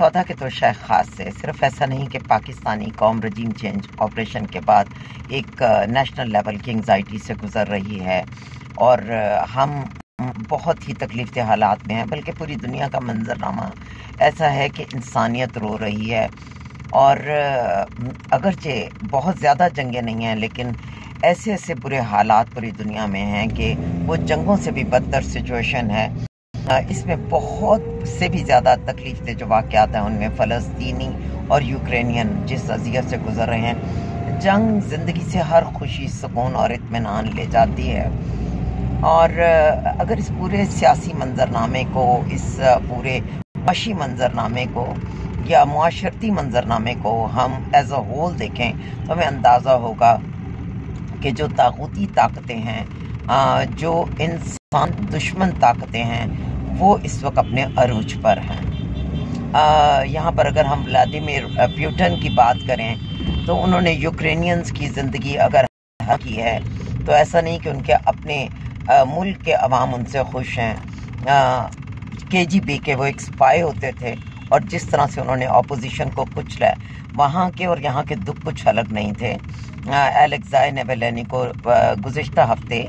सौदा के तो शायद ख़ास से सिर्फ ऐसा नहीं कि पाकिस्तानी कौम रजीम चेंज ऑपरेशन के बाद एक नेशनल लेवल की एंग्जाइटी से गुज़र रही है और हम बहुत ही तकलीफ दे हालात में हैं, बल्कि पूरी दुनिया का मंजरनामा ऐसा है कि इंसानियत रो रही है। और अगरचे बहुत ज़्यादा जंगें नहीं हैं, लेकिन ऐसे ऐसे बुरे हालात पूरी दुनिया में हैं कि वो जंगों से भी बदतर सिचुएशन है। इसमें बहुत से भी ज़्यादा तकलीफ दे जो वाक़यात हैं, उनमें फ़लस्तीनी और यूक्रेनियन जिस अज़ियत से गुज़र रहे हैं। जंग ज़िंदगी से हर खुशी, सुकून और इत्मीनान ले जाती है। और अगर इस पूरे सियासी मंजरनामे को, इस पूरे मशी मंजरनामे को या मुआशरती मंजरनामे को हम एज अ होल देखें तो हमें अंदाज़ा होगा कि जो ताक़ूती ताकतें हैं, जो इंसान दुश्मन ताकतें हैं, वो इस वक्त अपने अरूज पर हैं। यहाँ पर अगर हम व्लादिमीर पुतिन की बात करें तो उन्होंने यूक्रेनियंस की ज़िंदगी अगर की है तो ऐसा नहीं कि उनके अपने मुल्क के अवाम उनसे खुश हैं। KGB के वो एक स्पाई होते थे और जिस तरह से उन्होंने अपोजिशन को कुचला, वहाँ के और यहाँ के दुख कुछ अलग नहीं थे। अलेक्साई नावल्नी को गुज़िश्ता हफ्ते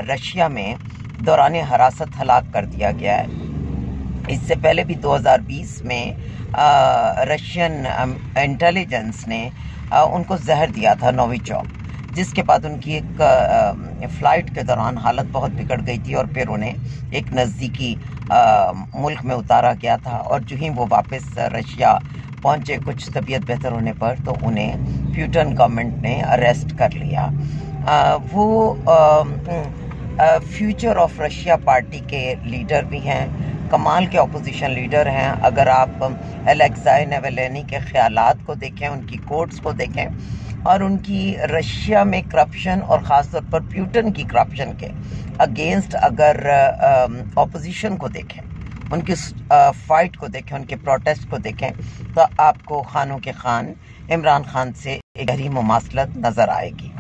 रशिया में दौरान हिरासत हलाक कर दिया गया है। इससे पहले भी 2020 में रशियन इंटेलिजेंस ने उनको जहर दिया था, नोविचोक, जिसके बाद उनकी एक फ़्लाइट के दौरान हालत बहुत बिगड़ गई थी और फिर उन्हें एक नज़दीकी मुल्क में उतारा गया था। और जो ही वो वापस रशिया पहुँचे कुछ तबीयत बेहतर होने पर, तो उन्हें पुतिन गवर्नमेंट ने अरेस्ट कर लिया। वो फ्यूचर ऑफ रशिया पार्टी के लीडर भी हैं, कमाल के अपोजिशन लीडर हैं। अगर आप अलेक्साई नावल्नी के ख़यालात को देखें, उनकी कोट्स को देखें और उनकी रशिया में करप्शन और ख़ास तौर पर पुतिन की करप्शन के अगेंस्ट अगर अपोजिशन को देखें, उनकी फ़ाइट को देखें, उनके प्रोटेस्ट को देखें, तो आपको खानों के खान इमरान खान से एक गहरी मुमासलत नज़र आएगी।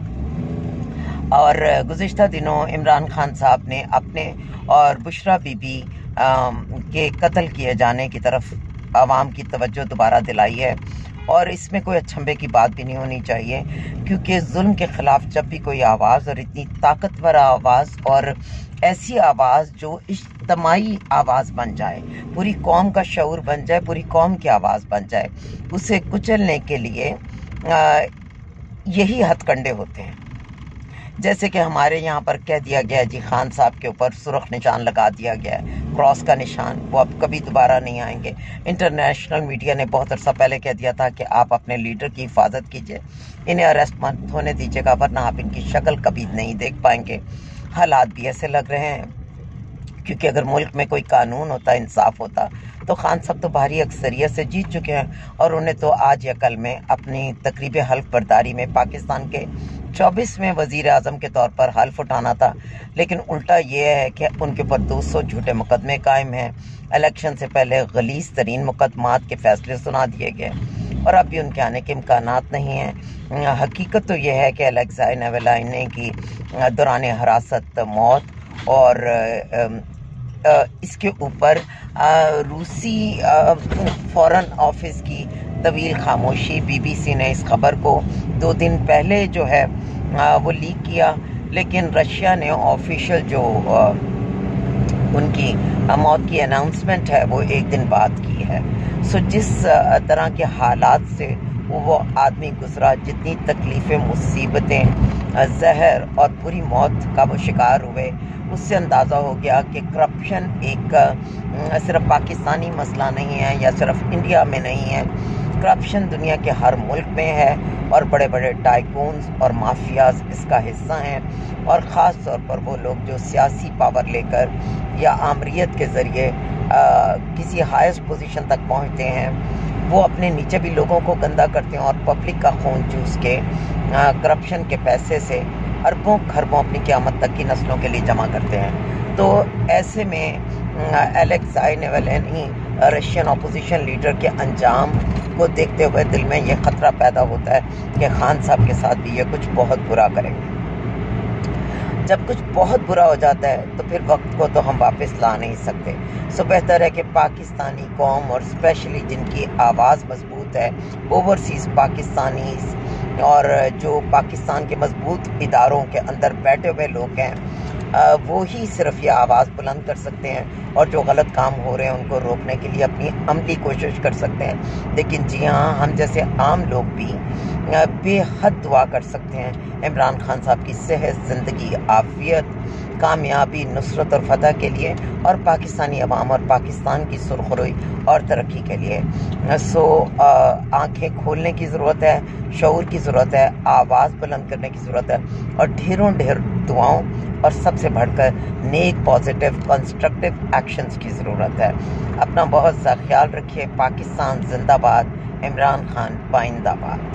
और गुज़िश्ता दिनों इमरान खान साहब ने अपने और बुशरा बीबी के कत्ल किए जाने की तरफ आवाम की तवज्जो दोबारा दिलाई है। और इसमें कोई अचंभे की बात भी नहीं होनी चाहिए, क्योंकि जुल्म के ख़िलाफ़ जब भी कोई आवाज़, और इतनी ताकतवर आवाज़ और ऐसी आवाज़ जो इज्तिमाई आवाज़ बन जाए, पूरी कौम का शऊर बन जाए, पूरी कौम की आवाज़ बन जाए, उसे कुचलने के लिए यही हथकंडे होते हैं। जैसे कि हमारे यहाँ पर कह दिया गया है जी, खान साहब के ऊपर सुर्ख निशान लगा दिया गया है, क्रॉस का निशान, वो अब कभी दोबारा नहीं आएंगे। इंटरनेशनल मीडिया ने बहुत अर्सा पहले कह दिया था कि आप अपने लीडर की हिफाजत कीजिए, इन्हें अरेस्ट मत होने दीजिएगा, वरना आप इनकी शक्ल कभी नहीं देख पाएंगे। हालात भी ऐसे लग रहे हैं, क्योंकि अगर मुल्क में कोई कानून होता, इंसाफ होता, तो खान साहब तो भारी अक्सरियत से जीत चुके हैं और उन्हें तो आज या कल में अपनी तकरीब हल्फ बर्दारी में पाकिस्तान के 24वें वज़ीर आज़म के तौर पर हल्फ उठाना था। लेकिन उल्टा ये है कि उनके ऊपर 200 झूठे मुकदमे कायम हैं। इलेक्शन से पहले गलीज़ तरीन मुकदमात के फैसले सुना दिए गए और अब भी उनके आने के इम्कानात नहीं हैं। हकीकत तो यह है कि अलेक्साई नावल्नी की दौरान हिरासत मौत और इसके ऊपर रूसी फॉरेन ऑफिस की तवील खामोशी। BBC ने इस खबर को 2 दिन पहले जो है वो लीक किया, लेकिन रशिया ने ऑफिशियल जो उनकी मौत की अनाउंसमेंट है वो 1 दिन बाद की है। सो जिस तरह के हालात से वो आदमी गुजरा, जितनी तकलीफ़ें, मुसीबतें, जहर और पूरी मौत का वो शिकार हुए, उससे अंदाज़ा हो गया कि करप्शन एक सिर्फ पाकिस्तानी मसला नहीं है या सिर्फ इंडिया में नहीं है। करप्शन दुनिया के हर मुल्क में है और बड़े बड़े टाइकून्स और माफियाज इसका हिस्सा हैं। और ख़ास तौर पर वो लोग जो सियासी पावर लेकर या आमरीत के ज़रिए किसी हाईएस्ट पोजीशन तक पहुंचते हैं, वो अपने नीचे भी लोगों को गंदा करते हैं और पब्लिक का खून चूस के करप्शन के पैसे से अरबों खरबों अपनी क़यामत तक की नस्लों के लिए जमा करते हैं। तो ऐसे में अलेक्साई नावल्नी रशियन अपोजिशन लीडर के अंजाम को देखते हुए दिल में यह ख़तरा पैदा होता है कि खान साहब के साथ भी ये कुछ बहुत बुरा करेंगे। जब कुछ बहुत बुरा हो जाता है तो फिर वक्त को तो हम वापस ला नहीं सकते। सो बेहतर है कि पाकिस्तानी कौम और स्पेशली जिनकी आवाज़ मजबूत है, ओवरसीज़ पाकिस्तानीज़ और जो पाकिस्तान के मजबूत इदारों के अंदर बैठे हुए लोग हैं, वो ही सिर्फ ये आवाज़ बुलंद कर सकते हैं और जो गलत काम हो रहे हैं उनको रोकने के लिए अपनी अमली कोशिश कर सकते हैं। लेकिन जी हाँ, हम जैसे आम लोग भी बेहद दुआ कर सकते हैं इमरान खान साहब की सेहत, ज़िंदगी, आफियत, कामयाबी, नुसरत और फतह के लिए और पाकिस्तानी अवाम और पाकिस्तान की सुरखरुई और तरक्की के लिए। सो आँखें खोलने की ज़रूरत है, शऊर की ज़रूरत है, आवाज़ बुलंद करने की ज़रूरत है और ढेरों ढेर दुआओं और सबसे बढ़कर नेक, पॉजिटिव, कंस्ट्रक्टिव एक्शंस की ज़रूरत है। अपना बहुत सा ख्याल रखिए। पाकिस्तान जिंदाबाद, इमरान खान पाइंदाबाद।